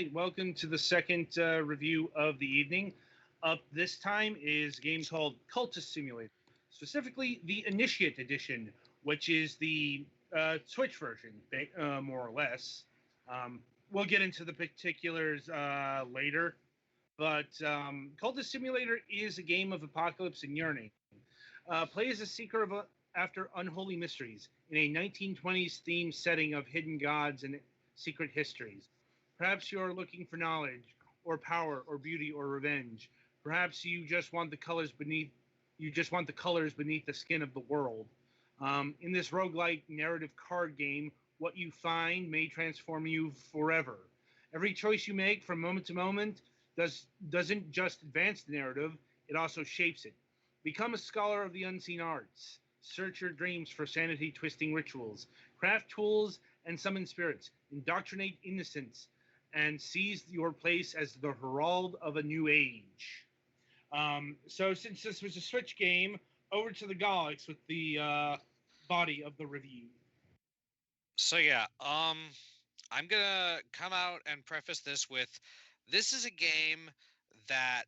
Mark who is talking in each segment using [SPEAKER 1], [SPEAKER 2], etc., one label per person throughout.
[SPEAKER 1] right, welcome to the second review of the evening. Up this time is a game called Cultist Simulator, specifically the Initiate Edition, which is the Switch version, more or less. We'll get into the particulars later, but Cultist Simulator is a game of apocalypse and yearning. Play as a seeker after unholy mysteries in a 1920s themed setting of hidden gods and secret histories. Perhaps you're looking for knowledge, or power, or beauty, or revenge. Perhaps you just want the colors beneath the skin of the world. In this roguelike narrative card game, what you find may transform you forever. Every choice you make from moment to moment doesn't just advance the narrative, it also shapes it. Become a scholar of the unseen arts. Search your dreams for sanity twisting rituals. Craft tools and summon spirits. Indoctrinate innocence and seize your place as the herald of a new age. So, since this was a Switch game, over to the Galax with the body of the review.
[SPEAKER 2] So yeah, I'm gonna come out and preface this with, this is a game that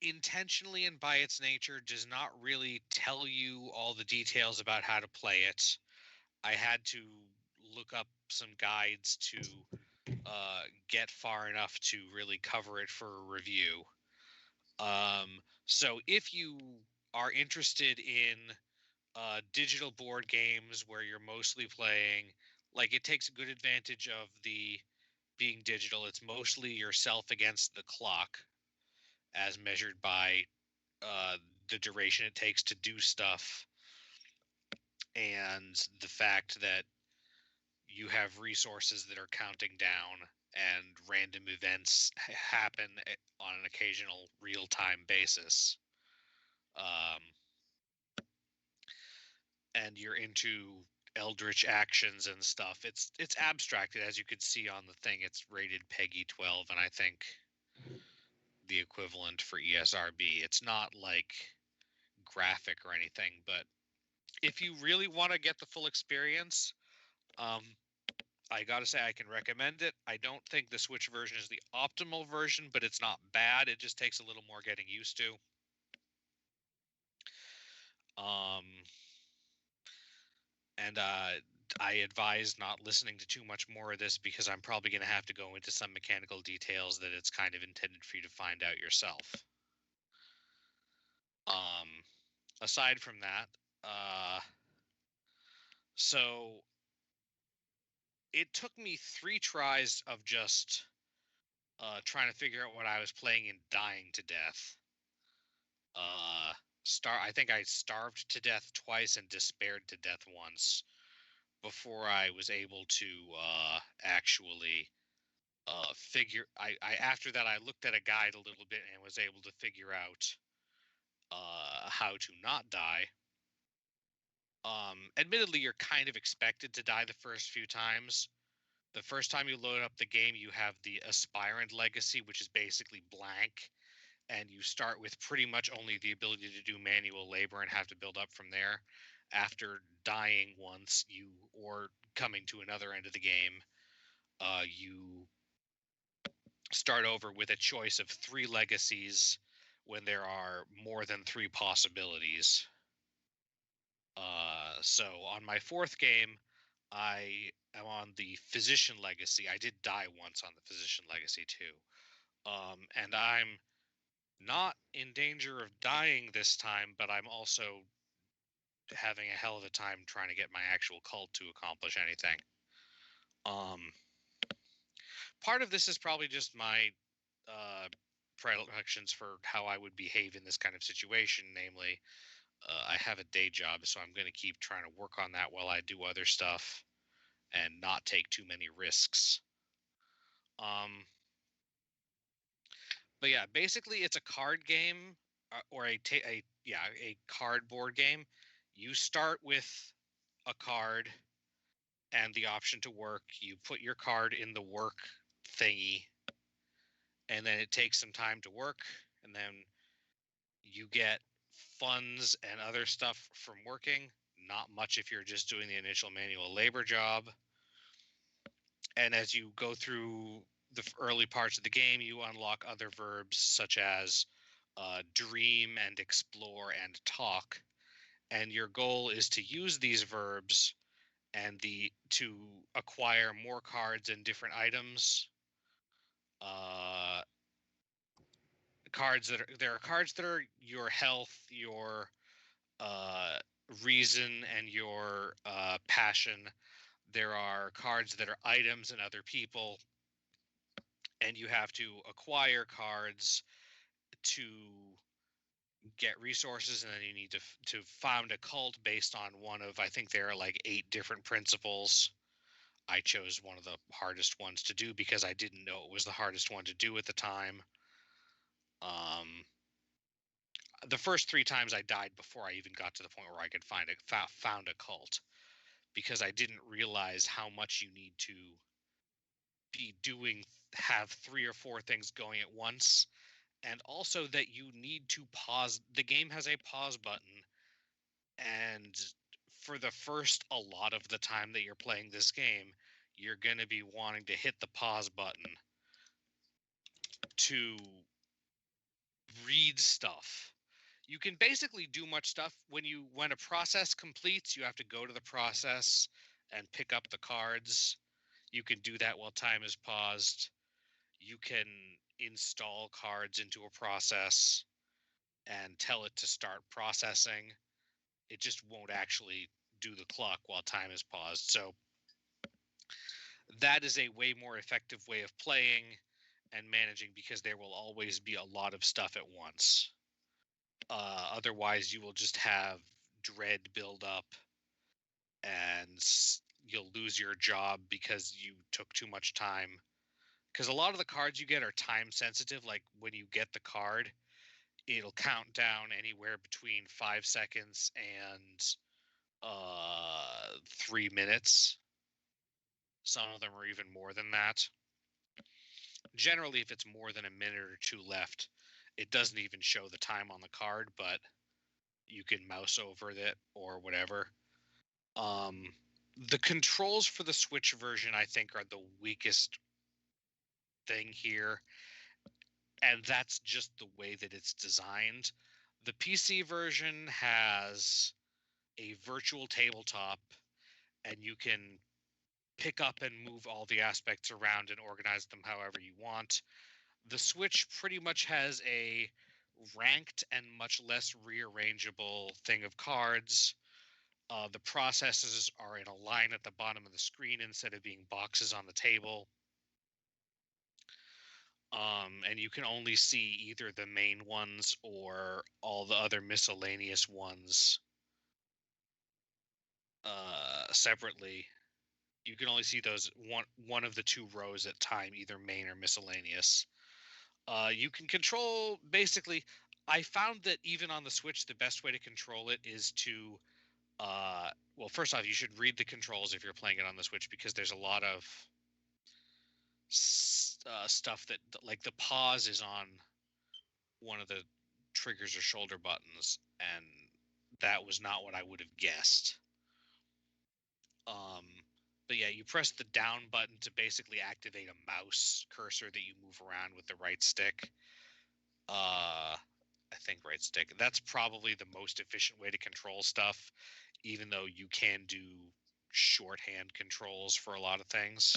[SPEAKER 2] intentionally and by its nature does not really tell you all the details about how to play it. I had to look up some guides to get far enough to really cover it for a review. So if you are interested in digital board games where you're mostly playing, like, it takes a good advantage of the being digital. It's mostly yourself against the clock, as measured by the duration it takes to do stuff, and the fact that you have resources that are counting down and random events happen on an occasional real-time basis. And you're into eldritch actions and stuff. It's abstracted, as you could see on the thing. It's rated PEGI 12, and I think the equivalent for ESRB. It's not like graphic or anything, but if you really want to get the full experience, I gotta say I can recommend it. I don't think the Switch version is the optimal version, but it's not bad. It just takes a little more getting used to. And I advise not listening to too much more of this, because I'm probably going to have to go into some mechanical details that it's kind of intended for you to find out yourself. Aside from that, so it took me 3 tries of just trying to figure out what I was playing and dying to death. I think I starved to death twice and despaired to death once before I was able to actually figure. After that, I looked at a guide a little bit and was able to figure out how to not die. Admittedly, you're kind of expected to die the first few times. The first time you load up the game, you have the Aspirant Legacy, which is basically blank, and you start with pretty much only the ability to do manual labor and have to build up from there. After dying once, or coming to another end of the game, you start over with a choice of 3 legacies when there are more than 3 possibilities. So on my 4th game, I am on the Physician Legacy. I did die once on the Physician Legacy too. And I'm not in danger of dying this time, but I'm also having a hell of a time trying to get my actual cult to accomplish anything. Part of this is probably just my predilections for how I would behave in this kind of situation. Namely, I have a day job, so I'm going to keep trying to work on that while I do other stuff and not take too many risks. But yeah, basically it's a card game, or a cardboard game. You start with a card and the option to work. You put your card in the work thingy, and then it takes some time to work, and then you get funds and other stuff from working. Not much if you're just doing the initial manual labor job. And as you go through the early parts of the game, you unlock other verbs such as dream and explore and talk, and your goal is to use these verbs and to acquire more cards and different items. There are cards that are your health, your reason, and your passion. There are cards that are items and other people, and you have to acquire cards to get resources, and then you need to found a cult based on one of, I think there are like 8 different principles. I chose one of the hardest ones to do because I didn't know it was the hardest one to do at the time. The first 3 times I died before I even got to the point where I could found a cult, because I didn't realize how much you need to be doing, have 3 or 4 things going at once, and also that you need to pause. The game has a pause button, and for the first a lot of the time that you're playing this game, you're going to be wanting to hit the pause button to read stuff. You can basically do much stuff when a process completes. You have to go to the process and pick up the cards. You can do that while time is paused. You can install cards into a process and tell it to start processing. It just won't actually do the clock while time is paused. So that is a way more effective way of playing and managing, because there will always be a lot of stuff at once. Otherwise, you will just have dread build up, and you'll lose your job because you took too much time. Because a lot of the cards you get are time sensitive. Like when you get the card, it'll count down anywhere between 5 seconds and 3 minutes. Some of them are even more than that. Generally, if it's more than a minute or 2 left, it doesn't even show the time on the card, but you can mouse over it or whatever. The controls for the Switch version, I think, are the weakest thing here, and that's just the way that it's designed. The PC version has a virtual tabletop, and you can pick up and move all the aspects around and organize them however you want. The Switch pretty much has a ranked and much less rearrangeable thing of cards. The processes are in a line at the bottom of the screen instead of being boxes on the table. And you can only see either the main ones or all the other miscellaneous ones separately. You can only see those one of the 2 rows at time, either main or miscellaneous. You can control, basically, I found that even on the Switch, the best way to control it is to, well, first off, you should read the controls if you're playing it on the Switch, because there's a lot of stuff that, like, the pause is on one of the triggers or shoulder buttons, and that was not what I would have guessed. But yeah, you press the down button to basically activate a mouse cursor that you move around with the right stick. I think right stick. That's probably the most efficient way to control stuff, even though you can do shorthand controls for a lot of things.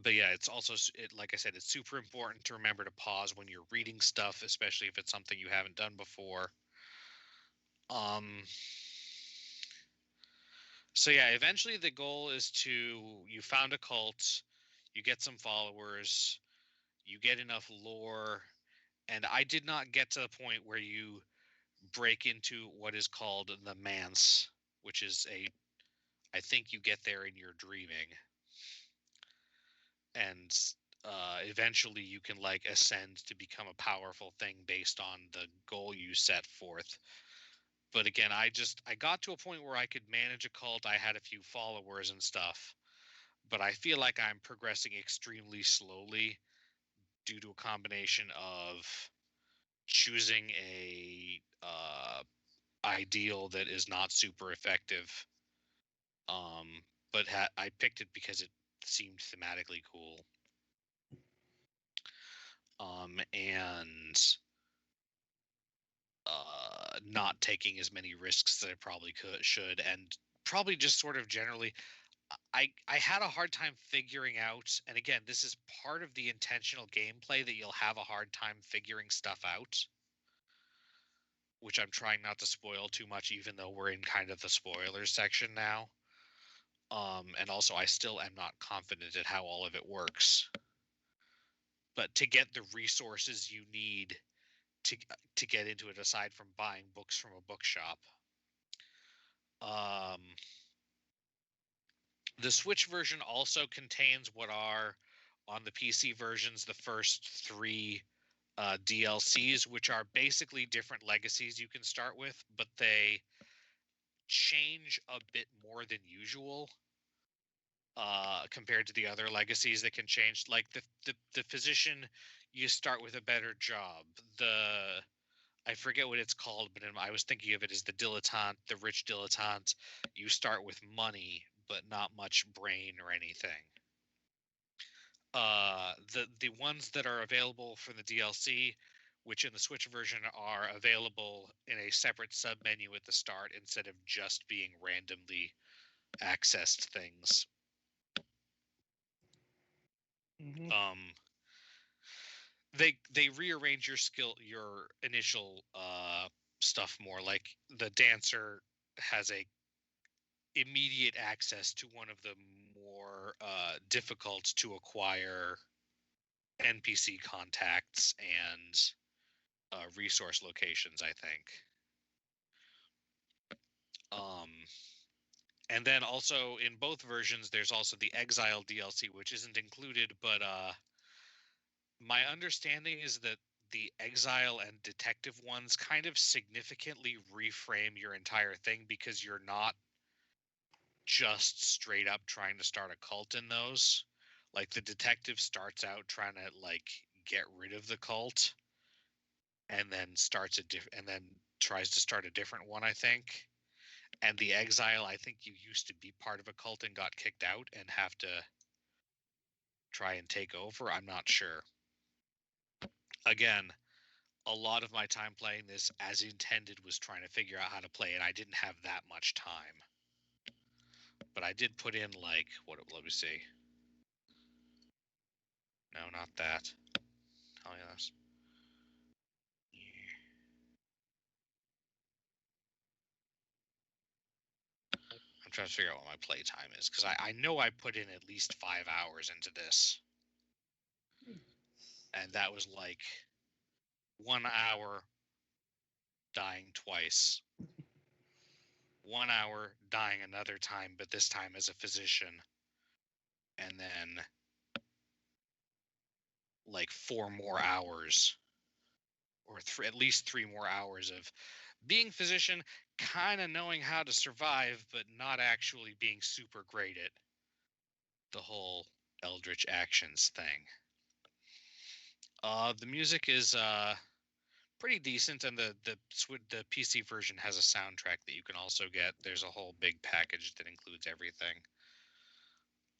[SPEAKER 2] But yeah, it's also, like I said, it's super important to remember to pause when you're reading stuff, especially if it's something you haven't done before. So yeah, eventually the goal is you found a cult, you get some followers, you get enough lore, and I did not get to the point where you break into what is called the manse, which is I think you get there in your dreaming. And eventually you can like ascend to become a powerful thing based on the goal you set forth. But again, I got to a point where I could manage a cult. I had a few followers and stuff, but I feel like I'm progressing extremely slowly due to a combination of choosing a ideal that is not super effective. But I picked it because seemed thematically cool. And not taking as many risks that I probably should, and probably just sort of generally, I had a hard time figuring out, and again, this is part of the intentional gameplay that you'll have a hard time figuring stuff out, which I'm trying not to spoil too much, even though we're in kind of the spoilers section now. And also, I still am not confident at how all of it works. But to get the resources you need to get into it, aside from buying books from a bookshop, the Switch version also contains what are, on the PC versions, the first 3 DLCs, which are basically different legacies you can start with, but they change a bit more than usual compared to the other legacies that can change. Like the physician, you start with a better job. I forget what it's called, but I was thinking of it as the dilettante, the rich dilettante. You start with money, but not much brain or anything. The ones that are available for the DLC, which in the Switch version are available in a separate submenu at the start instead of just being randomly accessed things.
[SPEAKER 1] Mm-hmm.
[SPEAKER 2] They rearrange your initial stuff more. Like the dancer has a immediate access to one of the more difficult to acquire NPC contacts and resource locations, I think. And then also in both versions, there's also the Exile DLC, which isn't included, but my understanding is that the Exile and Detective ones kind of significantly reframe your entire thing, because you're not just straight up trying to start a cult in those. Like the Detective starts out trying to like get rid of the cult, and then and then tries to start a different one, I think. And the Exile, I think you used to be part of a cult and got kicked out and have to try and take over. I'm not sure. Again, a lot of my time playing this as intended was trying to figure out how to play it. I didn't have that much time. But I did put in like, let me see. No, not that. Tell me this. I'm trying to figure out what my play time is, because I know I put in at least 5 hours into this. And that was like 1 hour dying twice. 1 hour dying another time, but this time as a physician. And then like 4 more hours, or at least 3 more hours of being physician, kind of knowing how to survive, but not actually being super great at the whole Eldritch Actions thing. The music is pretty decent, and the PC version has a soundtrack that you can also get. There's a whole big package that includes everything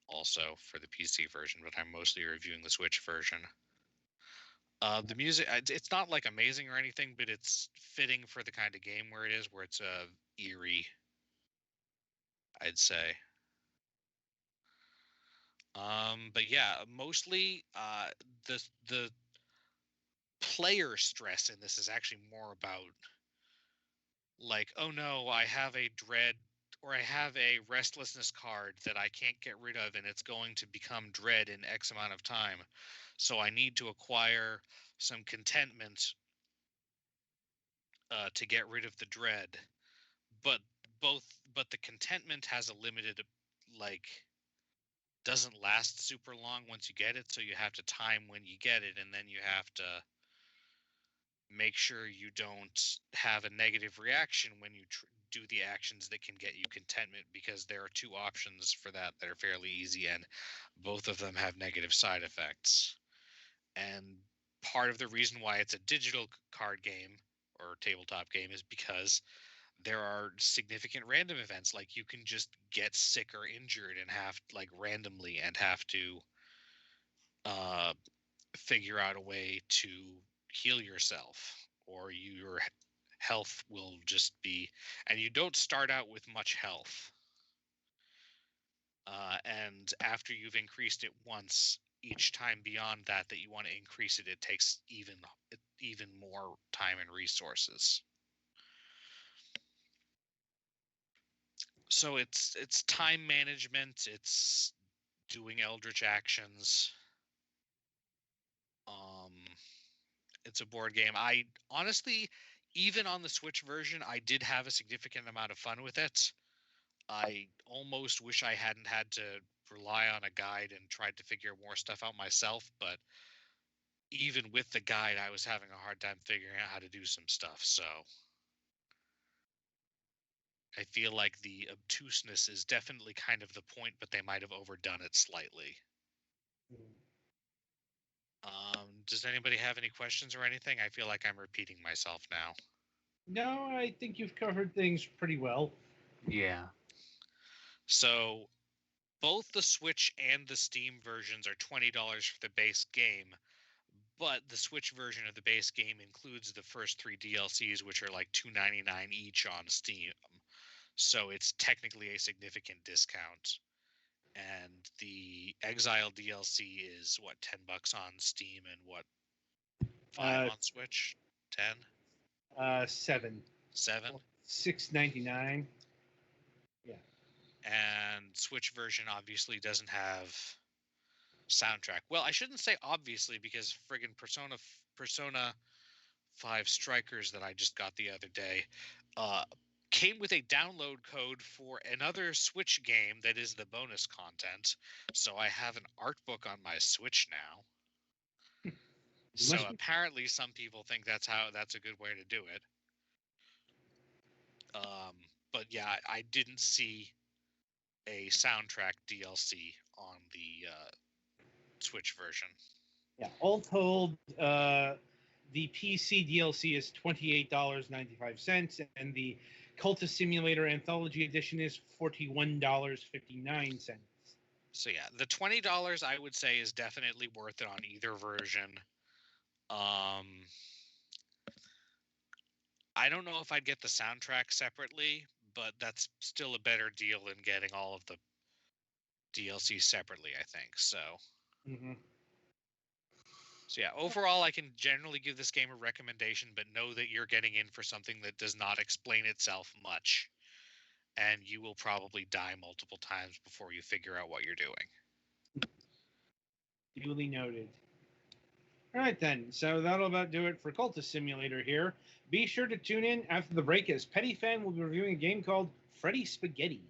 [SPEAKER 2] also for the PC version, but I'm mostly reviewing the Switch version. The music, it's not like amazing or anything, but it's fitting for the kind of game where it is, where it's eerie, I'd say. But yeah, mostly the player stress in this is actually more about like, oh no, I have a dread, or I have a restlessness card that I can't get rid of, and it's going to become dread in X amount of time. So I need to acquire some contentment to get rid of the dread. But but the contentment has a limited, like, doesn't last super long once you get it, so you have to time when you get it, and then you have to make sure you don't have a negative reaction when you do the actions that can get you contentment, because there are 2 options for that are fairly easy, and both of them have negative side effects. And part of the reason why it's a digital card game or tabletop game is because there are significant random events, like you can just get sick or injured and have randomly and have to uh, figure out a way to heal yourself, or your health will just be, and you don't start out with much health. And after you've increased it once, each time beyond that you want to increase it, it takes even more time and resources. So it's time management, it's doing eldritch actions. Um, it's a board game. I honestly, even on the Switch version, I did have a significant amount of fun with it. I almost wish I hadn't had to rely on a guide and tried to figure more stuff out myself, but even with the guide, I was having a hard time figuring out how to do some stuff. So I feel like the obtuseness is definitely kind of the point, but they might have overdone it slightly. Does anybody have any questions or anything? I feel like I'm repeating myself now.
[SPEAKER 1] No, I think you've covered things pretty well.
[SPEAKER 3] Yeah.
[SPEAKER 2] So both the Switch and the Steam versions are $20 for the base game, but the Switch version of the base game includes the first 3 DLCs, which are like $2.99 each on Steam. So it's technically a significant discount. And the Exile DLC is what, $10 on Steam and what, 5 on Switch? 10?
[SPEAKER 1] 7.
[SPEAKER 2] 7?
[SPEAKER 1] $6.99. Yeah.
[SPEAKER 2] And Switch version obviously doesn't have soundtrack. Well, I shouldn't say obviously, because friggin' Persona 5 Strikers that I just got the other day came with a download code for another Switch game that is the bonus content. So I have an art book on my Switch now. So apparently some people think that's a good way to do it. But yeah, I didn't see a soundtrack DLC on the Switch version.
[SPEAKER 1] Yeah, all told, the PC DLC is $28.95, and the Cultist Simulator Anthology Edition is $41.59.
[SPEAKER 2] So yeah, the $20 I would say is definitely worth it on either version. I don't know if I'd get the soundtrack separately, but that's still a better deal than getting all of the DLC separately, I think. So, So yeah, overall, I can generally give this game a recommendation, but know that you're getting in for something that does not explain itself much, and you will probably die multiple times before you figure out what you're doing.
[SPEAKER 1] Duly noted. All right, then. So that'll about do it for Cultist Simulator here. Be sure to tune in after the break, as Petty Fan will be reviewing a game called Freddy Spaghetti.